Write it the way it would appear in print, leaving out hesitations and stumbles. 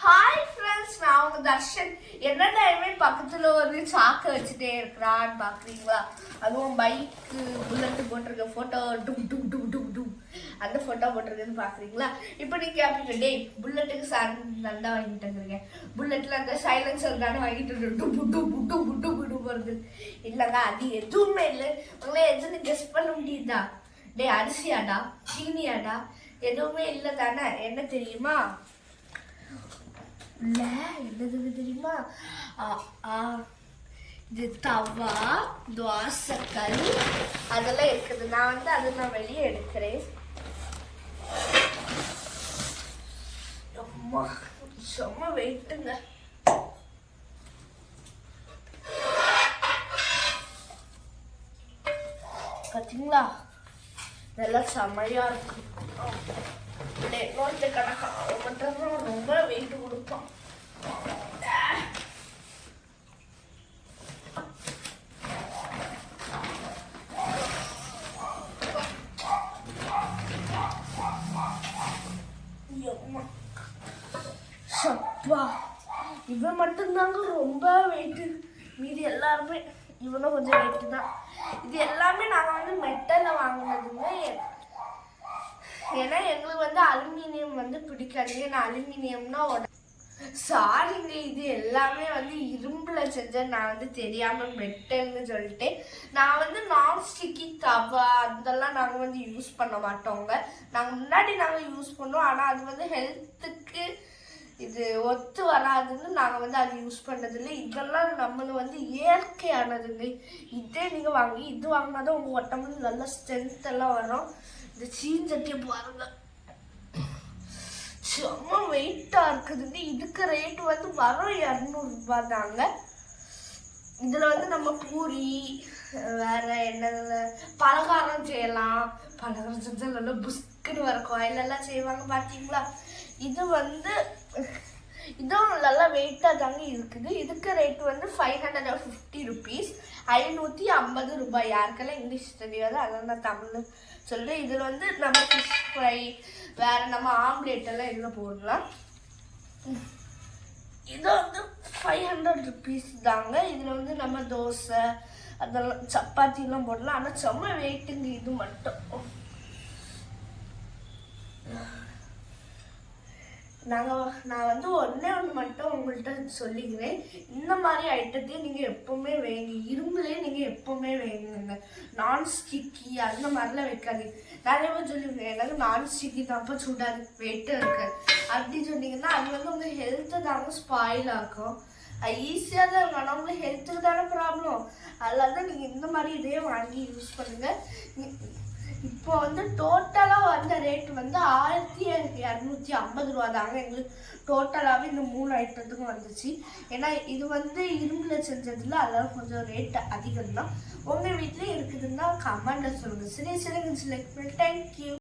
Hi friends, நான் உங்க தர்ஷன். என்ன டைமே பக்கத்துல ஒரு சாக்கை வச்சுட்டே இருக்கிறான்னு பாக்குறீங்களா? அதுவும் பைக்கு புல்லட்டு போட்டிருக்க போட்டோ டும் டும் டும் டும் டும் அந்த போட்டோ போட்டிருக்குன்னு பாக்குறீங்களா? இப்போ நீங்க கேட்பீங்க, டேய் புல்லட்டுக்கு சண்டை வாங்கிட்டு வந்துருக்கேன், புல்லட்ல அந்த சைலன்சர் தானே வாங்கிட்டு டும் டும் டும் டும் டும் டும் வருது. இல்லைங்க, அது எதுவுமே இல்லை. உங்களே எதுன்னு கெஸ் பண்ண முடியுதா? டேய் அரிசியாடா, சீனியாடா? எதுவுமே இல்லை தானே. என்ன தெரியுமா? இல்லை, என்னது தெரியுமா? இது தவா, தோசைக்கல் அதெல்லாம் இருக்குது. நான் வெளியே எடுக்கிறேன். அம்மா செம்ம வெயிட்டுங்க. பார்த்தீங்களா, இதெல்லாம் செம்மையா இருக்கும். கணக்காக மட்டும் ரொம்ப வெயிட் கொடுப்பான். சப்பா, இவன் மட்டும்தாங்க ரொம்ப வெயிட்டு. மீதி எல்லாருமே இவனும் கொஞ்சம் வெயிட்டு தான். இது எல்லாமே நாங்கள் மெட்டலில் வாங்கினதுங்க. ஏன்னா எங்களுக்கு அலுமினியம் பிடிக்காதுங்க. நான் அலுமினியம்னா சாரிங்க, இது எல்லாமே இரும்புல செஞ்ச நான் தெரியாம மெட்டல்னு சொல்லிட்டு நான் நான்ஸ்டிக்கி தவா அதெல்லாம் நாங்கள் யூஸ் பண்ண மாட்டோங்க. நாங்கள் முன்னாடி யூஸ் பண்ணோம். ஆனால் அது ஹெல்த்துக்கு இது ஒத்து வராதுன்னு நாங்கள் அது யூஸ் பண்ணதில்லை. இதெல்லாம் நம்மளும் இயற்கையானதுங்க. இதே நீங்கள் வாங்கி இது வாங்கினாதான் உங்கள் உடம்புல நல்ல ஸ்ட்ரென்த் எல்லாம் வரும். இந்த சீஞ்சட்டியை பாருங்க, செம்ம வெயிட்டா இருக்குதுங்க. இதுக்கு ரேட் வரும் 200 தாங்க. இதுல நம்ம பூரி வேற என்ன பலகாரம் செய்யலாம். பலகாரம் செஞ்சா நல்லா புஸ்குன்னு வர கோயிலெல்லாம் செய்வாங்க பார்த்தீங்களா? இது இதுவும் நல்லா வெயிட்டா தாங்க இருக்குது. இதுக்கு ரேட் 550 rupees, 550 ரூபாய். யாருக்கெல்லாம் இங்கிலீஷ் தெரியாது, அதெல்லாம் நான் தமிழ் சொல்றேன். இதுல நம்ம ஃபிஷ் ஃப்ரை வேற நம்ம ஆம்லேட் எல்லாம் இதில் போடலாம். இது 500 rupees தாங்க. இதுல நம்ம தோசை அதெல்லாம் சப்பாத்திலாம் போடலாம். ஆனால் செம்ம வெயிட்டுங்க இது மட்டும். நான் ஒன்று மட்டும் உங்கள்கிட்ட சொல்லிக்கிறேன். இந்த மாதிரி ஐட்டத்தையும் நீங்கள் எப்போவுமே வைங்க. இரும்புலேயே நீங்கள் எப்போவுமே வைங்க. நான்ஸ்டிக்கி அந்த மாதிரிலாம் வைக்காதீங்க. நிறைய பேர் சொல்லுவீங்க, எனக்கு நான்ஸ்டிக்கி தான்ப்பா சுடாது, வெயிட்டாக இருக்கு அப்படின்னு சொன்னீங்கன்னா அது உங்கள் ஹெல்த்தை தாங்க ஸ்பாயில் ஆகும். அது ஈஸியாக தான் இருக்கும், ஆனால் உங்களுக்கு ஹெல்த்துக்கு தானே ப்ராப்ளம். அதில் தான் நீங்கள் இந்த மாதிரி இதே வாங்கி யூஸ் பண்ணுங்கள். இப்போ டோட்டலாக வந்த ரேட் 1250 ரூபா தாங்க. எங்களுக்கு டோட்டலாகவே இந்த 3 ஐட்டத்துக்கும் வந்துச்சு. ஏன்னா இது இரும்புல செஞ்சதில்ல, அதெல்லாம் கொஞ்சம் ரேட் அதிகம் தான். உங்கள் வீட்டிலே இருக்குதுன்னா கமெண்ட்ல சொல்லுங்கள். சரி, தேங்க்யூ.